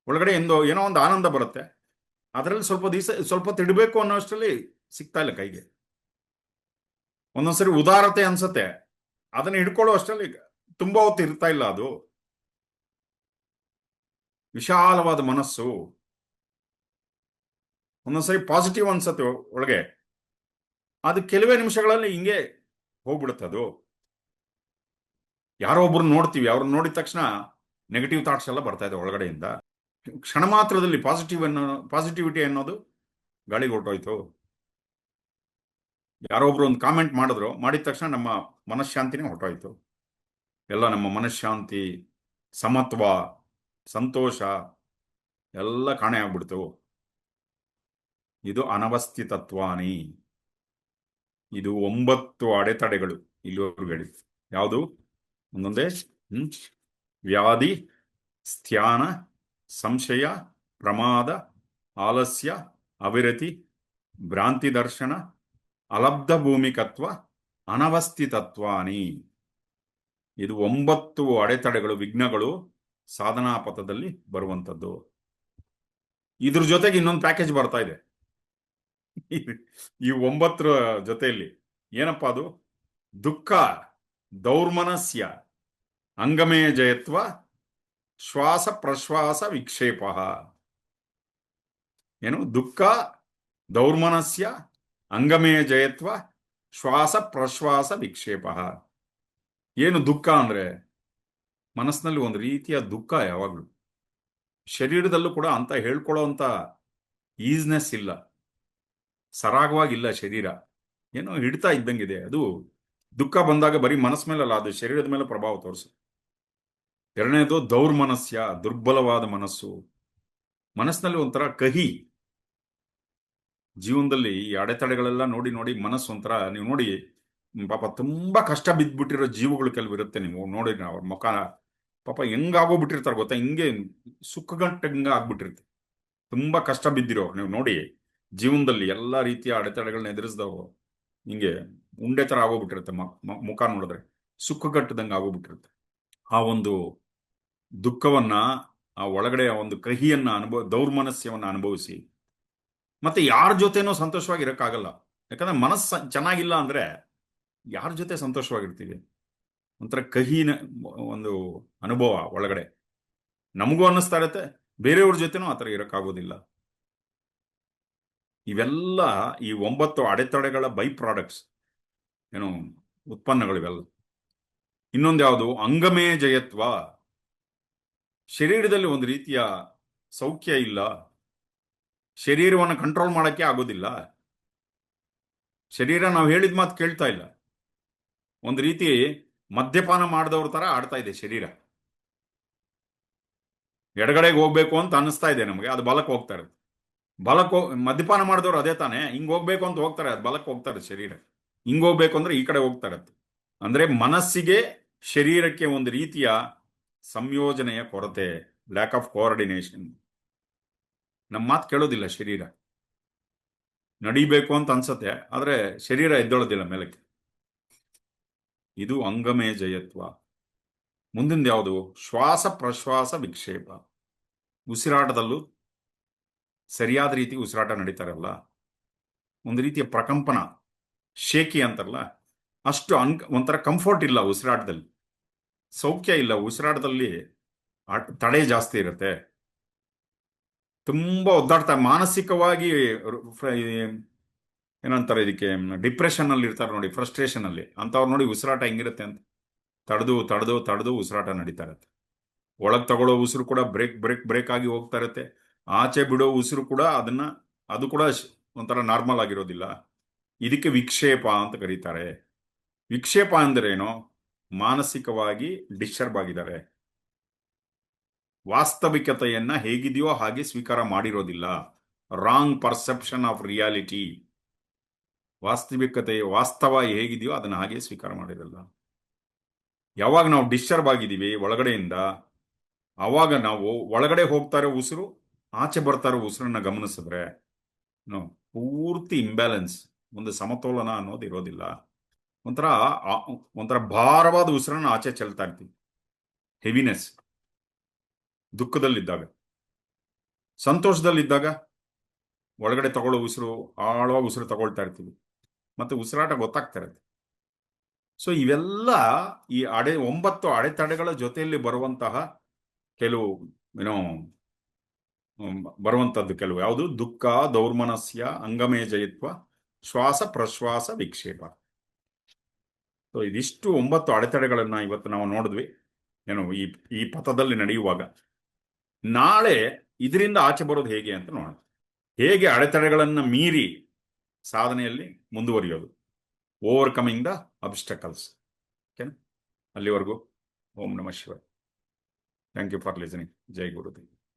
ಒಳಗಡೆ ಏನೋ ಒಂದು ಆನಂದ ಬರುತ್ತೆ, ಅದರಲ್ಲಿ ಸ್ವಲ್ಪ ತಿಡ್ಬೇಕು ಅನ್ನೋಷ್ಟರಲ್ಲಿ ಸಿಗ್ತಾ ಇಲ್ಲ ಕೈಗೆ. ಒಂದೊಂದ್ಸರಿ ಉದಾರತೆ ಅನ್ಸತ್ತೆ, ಅದನ್ನ ಹಿಡ್ಕೊಳ್ಳೋ ಅಷ್ಟರಲ್ಲಿ ತುಂಬಾ ಹೊತ್ತು ಇರ್ತಾ ಇಲ್ಲ. ಅದು ವಿಶಾಲವಾದ ಮನಸ್ಸು. ಒಂದೊಂದ್ಸರಿ ಪಾಸಿಟಿವ್ ಅನ್ಸತ್ತೆ ಒಳಗೆ, ಅದು ಕೆಲವೇ ನಿಮಿಷಗಳಲ್ಲಿ ಹಿಂಗೆ ಹೋಗ್ಬಿಡುತ್ತೆ. ಅದು ಯಾರೋ ಒಬ್ರು ನೋಡ್ತೀವಿ, ಅವ್ರನ್ನ ನೋಡಿದ ತಕ್ಷಣ ನೆಗೆಟಿವ್ ಥಾಟ್ಸ್ ಎಲ್ಲ ಬರ್ತಾ ಇದೆ ಒಳಗಡೆಯಿಂದ. ಕ್ಷಣ ಮಾತ್ರದಲ್ಲಿ ಪಾಸಿಟಿವಿಟಿ ಅನ್ನೋದು ಗಾಳಿಗೆ ಹೊರಟೋಯ್ತು. ಯಾರೋ ಒಬ್ರು ಒಂದು ಕಾಮೆಂಟ್ ಮಾಡಿದ ತಕ್ಷಣ ನಮ್ಮ ಮನಃಶಾಂತಿನೇ ಹೊರಟೋಯ್ತು. ಎಲ್ಲ ನಮ್ಮ ಮನಃಶಾಂತಿ, ಸಮತ್ವ, ಸಂತೋಷ ಎಲ್ಲ ಕಾಣೆ ಆಗ್ಬಿಡ್ತು. ಇದು ಅನವಸ್ಥಿತತ್ವಾನಿ. ಇದು 9 ಅಡೆತಡೆಗಳು ಇಲ್ಲಿವರೆಗೂ ಹೇಳಿ. ಯಾವುದು? ಒಂದೊಂದೇ ಹ್ಮ್ ವ್ಯಾಧಿ, ಸ್ಥಾನ, ಸಂಶಯ, ಪ್ರಮಾದ, ಆಲಸ್ಯ, ಅವಿರತಿ, ಭ್ರಾಂತಿ ದರ್ಶನ, ಅಲಬ್ಧ ಭೂಮಿಕತ್ವ, ಅನವಸ್ಥಿತತ್ವಾನಿ. ಇದು 9 ಅಡೆತಡೆಗಳು, ವಿಘ್ನಗಳು ಸಾಧನಾ ಪಥದಲ್ಲಿ ಬರುವಂಥದ್ದು. ಇದ್ರ ಜೊತೆಗೆ ಇನ್ನೊಂದು ಪ್ಯಾಕೇಜ್ ಬರ್ತಾ ಇದೆ ಈ 9 ಜೊತೆಯಲ್ಲಿ. ಏನಪ್ಪಾ ಅದು? ದುಃಖ, ದೌರ್ಮನಸ್ಯ, ಅಂಗಮೇ ಜಯತ್ವ, ಶ್ವಾಸ ಪ್ರಶ್ವಾಸ ವಿಕ್ಷೇಪ. ಏನು? ದುಃಖ, ದೌರ್ಮನಸ್ಯ, ಅಂಗಮೇ ಜಯತ್ವ, ಶ್ವಾಸ ಪ್ರಶ್ವಾಸ ವಿಕ್ಷೇಪ. ಏನು ದುಃಖ ಅಂದ್ರೆ? ಮನಸ್ಸಿನಲ್ಲಿ ಒಂದು ರೀತಿಯ ದುಃಖ ಯಾವಾಗಲೂ. ಶರೀರದಲ್ಲೂ ಕೂಡ ಅಂತ ಹೇಳ್ಕೊಳ್ಳೋ ಅಂತ ಈಸ್ನೆಸ್ ಇಲ್ಲ, ಸರಾಗವಾಗಿಲ್ಲ ಶರೀರ, ಏನೋ ಹಿಡ್ತಾ ಇದ್ದಂಗಿದೆ. ಅದು ದುಃಖ ಬಂದಾಗ ಬರೀ ಮನಸ್ಸು ಮೇಲಲ್ಲ, ಅದು ಶರೀರದ ಮೇಲೆ ಪ್ರಭಾವ ತೋರಿಸುತ್ತೆ. ಎರಡನೇದು ದೌರ್ಮನಸ್ಯ, ದುರ್ಬಲವಾದ ಮನಸ್ಸು. ಮನಸ್ಸಿನಲ್ಲಿ ಒಂಥರ ಕಹಿ. ಜೀವನದಲ್ಲಿ ಈ ಅಡೆತಡೆಗಳೆಲ್ಲ ನೋಡಿ ನೋಡಿ ಮನಸ್ಸು ಒಂಥರ, ನೀವು ನೋಡಿ ಪಾಪ ತುಂಬಾ ಕಷ್ಟ ಬಿದ್ದ್ಬಿಟ್ಟಿರೋ ಜೀವಗಳು ಕೆಲವು ಇರುತ್ತೆ, ನೀವು ನೋಡಿ ಅವ್ರ ಮುಖ ಪಾಪ ಹೆಂಗಾಗೋಗ್ಬಿಟ್ಟಿರ್ತಾರೆ ಗೊತ್ತಾ, ಹಿಂಗೆ ಸುಕ್ಕಗಂಟಂಗ ಆಗ್ಬಿಟ್ಟಿರುತ್ತೆ. ತುಂಬಾ ಕಷ್ಟ ಬಿದ್ದಿರೋ ನೀವು ನೋಡಿ, ಜೀವನದಲ್ಲಿ ಎಲ್ಲಾ ರೀತಿಯ ಅಡೆತಡೆಗಳನ್ನ ಎದುರಿಸಿದವರು ಹಿಂಗೆ ಉಂಡೆ ತರ ಆಗೋಗ್ಬಿಟ್ಟಿರುತ್ತೆ. ಮುಖ ನೋಡಿದ್ರೆ ಸುಕ್ಕಗಟ್ಟದಂಗೆ ಆಗೋಗ್ಬಿಟ್ಟಿರುತ್ತೆ. ಆ ಒಂದು ದುಃಖವನ್ನ, ಆ ಒಳಗಡೆ ಒಂದು ಕಹಿಯನ್ನ ದೌರ್ಮನಸ್ಯವನ್ನ ಅನುಭವಿಸಿ ಮತ್ತೆ ಯಾರ ಜೊತೆನೂ ಸಂತೋಷವಾಗಿ ಇರಕ್ಕಾಗಲ್ಲ. ಯಾಕಂದ್ರೆ ಮನಸ್ಸು ಚೆನ್ನಾಗಿಲ್ಲ ಅಂದ್ರೆ ಯಾರ ಜೊತೆ ಸಂತೋಷವಾಗಿರ್ತೀವಿ? ಒಂಥರ ಕಹಿನ ಒಂದು ಅನುಭವ ಒಳಗಡೆ ನಮಗೂ ಅನ್ನಿಸ್ತಾ ಇರತ್ತೆ, ಬೇರೆಯವ್ರ ಜೊತೆನೂ ಆತರ ಇರಕ್ಕಾಗೋದಿಲ್ಲ. ಇವೆಲ್ಲ ಈ 9 ಅಡೆತಡೆಗಳ ಬೈ ಪ್ರಾಡಕ್ಟ್ಸ್, ಏನು ಉತ್ಪನ್ನಗಳಿವೆಲ್ಲ. ಇನ್ನೊಂದು ಯಾವುದು? ಅಂಗಮೇ ಜಯತ್ವ. ಶರೀರದಲ್ಲಿ ಒಂದು ರೀತಿಯ ಸೌಖ್ಯ ಇಲ್ಲ, ಶರೀರವನ್ನು ಕಂಟ್ರೋಲ್ ಮಾಡಕ್ಕೆ ಆಗೋದಿಲ್ಲ. ಶರೀರ ನಾವು ಹೇಳಿದ ಮಾತು ಕೇಳ್ತಾ ಇಲ್ಲ. ಒಂದು ರೀತಿ ಮದ್ಯಪಾನ ಮಾಡಿದವ್ರ ತರ ಆಡ್ತಾ ಇದೆ ಶರೀರ. ಎಡಗಡೆಗೆ ಹೋಗ್ಬೇಕು ಅಂತ ಅನಿಸ್ತಾ ಇದೆ ನಮಗೆ, ಅದು ಬಲಕ್ಕೆ ಹೋಗ್ತಾ ಇರುತ್ತೆ. ಮದ್ಯಪಾನ ಮಾಡಿದವ್ರು ಅದೇ ತಾನೆ, ಹಿಂಗ್ ಹೋಗ್ಬೇಕು ಅಂತ ಹೋಗ್ತಾರೆ, ಅದು ಬಲಕ್ಕೆ ಹೋಗ್ತಾರೆ ಶರೀರ. ಹಿಂಗ್ ಹೋಗ್ಬೇಕು ಅಂದ್ರೆ ಈ ಕಡೆ ಹೋಗ್ತಾ ಇರತ್ತೆ. ಅಂದ್ರೆ ಮನಸ್ಸಿಗೆ ಶರೀರಕ್ಕೆ ಒಂದು ರೀತಿಯ ಸಂಯೋಜನೆಯ ಕೊರತೆ, ಲ್ಯಾಕ್ ಆಫ್ ಕೋಆರ್ಡಿನೇಷನ್. ನಮ್ಮ ಮಾತು ಕೇಳೋದಿಲ್ಲ ಶರೀರ. ನಡಿಬೇಕು ಅಂತ ಅನ್ಸತ್ತೆ, ಆದ್ರೆ ಶರೀರ ಎದ್ದೊಳೋದಿಲ್ಲ ಮೇಲಕ್ಕೆ. ಇದು ಅಂಗಮೇ ಜಯತ್ವ. ಮುಂದಿನ ಯಾವುದು? ಶ್ವಾಸ ಪ್ರಶ್ವಾಸ ವಿಕ್ಷೇಪ. ಉಸಿರಾಟದಲ್ಲೂ ಸರಿಯಾದ ರೀತಿ ಉಸಿರಾಟ ನಡೀತಾರಲ್ಲ, ಒಂದು ರೀತಿಯ ಪ್ರಕಂಪನ, ಶೇಕಿ ಅಂತಾರಲ್ಲ, ಅಷ್ಟು ಒಂಥರ ಕಂಫರ್ಟ್ ಇಲ್ಲ ಉಸಿರಾಟದಲ್ಲಿ, ಸೌಖ್ಯ ಇಲ್ಲ ಉಸಿರಾಟದಲ್ಲಿ. ತಡೆ ಜಾಸ್ತಿ ಇರುತ್ತೆ, ತುಂಬಾ ಒದ್ದಾಡ್ತಾ ಮಾನಸಿಕವಾಗಿ. ಏನಂತಾರೆ ಇದಕ್ಕೆ? ಡಿಪ್ರೆಷನ್ ಅಲ್ಲಿ ಇರ್ತಾರೆ ನೋಡಿ, ಫ್ರಸ್ಟ್ರೇಷನ್ ಅಲ್ಲಿ. ಅಂತವ್ರು ನೋಡಿ ಉಸಿರಾಟ ಹೆಂಗಿರುತ್ತೆ ಅಂತ, ತಡೆದು ತಡೆದು ತಡೆದು ಉಸಿರಾಟ ನಡೀತಾ ಇರುತ್ತೆ. ಒಳಗ್ ತಗೊಳ್ಳೋ ಉಸಿರು ಕೂಡ ಬ್ರೇಕ್ ಬ್ರೇಕ್ ಬ್ರೇಕ್ ಆಗಿ ಹೋಗ್ತಾ ಇರುತ್ತೆ. ಆಚೆ ಬಿಡೋ ಉಸಿರು ಕೂಡ ಅದು ಕೂಡ ಒಂಥರ ನಾರ್ಮಲ್ ಆಗಿರೋದಿಲ್ಲ. ಇದಕ್ಕೆ ವಿಕ್ಷೇಪ ಅಂತ ಕರೀತಾರೆ. ವಿಕ್ಷೇಪ ಅಂದ್ರೇನು? ಮಾನಸಿಕವಾಗಿ ಡಿಸ್ಟರ್ಬ್ ಆಗಿದ್ದಾರೆ, ವಾಸ್ತವಿಕತೆಯನ್ನ ಹೇಗಿದೆಯೋ ಹಾಗೆ ಸ್ವೀಕಾರ ಮಾಡಿರೋದಿಲ್ಲ. Wrong perception of reality. ವಾಸ್ತವ ಹೇಗಿದೆಯೋ ಅದನ್ನ ಹಾಗೆ ಸ್ವೀಕಾರ ಮಾಡಿರಲ್ಲ. ಯಾವಾಗ ನಾವು ಡಿಸ್ಟರ್ಬ್ ಆಗಿದ್ದೀವಿ ಒಳಗಡೆಯಿಂದ, ಆವಾಗ ನಾವು ಒಳಗಡೆ ಹೋಗ್ತಾ ಇರೋ ಉಸಿರು, ಆಚೆ ಬರ್ತಾ ಇರೋ ಉಸಿರನ್ನ ಗಮನಿಸಿದ್ರೆ ಪೂರ್ತಿ ಇಂಬ್ಯಾಲೆನ್ಸ್, ಒಂದು ಸಮತೋಲನ ಅನ್ನೋದು ಇರೋದಿಲ್ಲ. ಒಂಥರ ಭಾರವಾದ ಉಸಿರನ್ನ ಆಚೆ ಚೆಲ್ತಾ ಇರ್ತೀವಿ, ಹೆವಿನೆಸ್. ದುಃಖದಲ್ಲಿದ್ದಾಗ, ಸಂತೋಷದಲ್ಲಿದ್ದಾಗ ಒಳಗಡೆ ತಗೊಳ್ಳೋ ಉಸಿರು, ಆಳವಾಗಿ ಉಸಿರು ತಗೊಳ್ತಾ ಇರ್ತೀವಿ, ಮತ್ತೆ ಉಸಿರಾಟ ಗೊತ್ತಾಗ್ತಾ ಇರುತ್ತೆ. ಸೊ ಇವೆಲ್ಲ ಈ 9 ಅಡೆತಡೆಗಳ ಜೊತೆಯಲ್ಲಿ ಬರುವಂತಹ ಕೆಲವು ಬರುವಂತದ್ದು ಕೆಲವು. ಯಾವುದು? ದುಃಖ, ದೌರ್ಮನಸ್ಯ, ಅಂಗಮೇ ಜಯಿತ್ವ, ಶ್ವಾಸ ಪ್ರಶ್ವಾಸ ವಿಕ್ಷೇಪ. ಸೊ ಇದಿಷ್ಟು 9 ಅಡೆತಡೆಗಳನ್ನ ಇವತ್ತು ನಾವು ನೋಡಿದ್ವಿ. ಈ ಪಥದಲ್ಲಿ ನಡೆಯುವಾಗ ನಾಳೆ ಇದರಿಂದ ಆಚೆ ಬರೋದು ಹೇಗೆ ಅಂತ ನೋಡೋಣ. ಹೇಗೆ ಅಡೆತಡೆಗಳನ್ನ ಮೀರಿ ಸಾಧನೆಯಲ್ಲಿ ಮುಂದುವರಿಯೋದು, ಓವರ್ಕಮಿಂಗ್ ದ ಅಬ್ಸ್ಟಕಲ್ಸ್. ಓಕೆನಾ? ಅಲ್ಲಿವರೆಗೂ ಓಂ ನಮಃ ಶಿವಾಯ. Thank you for listening. ಜೈ ಗುರುದೇವ್.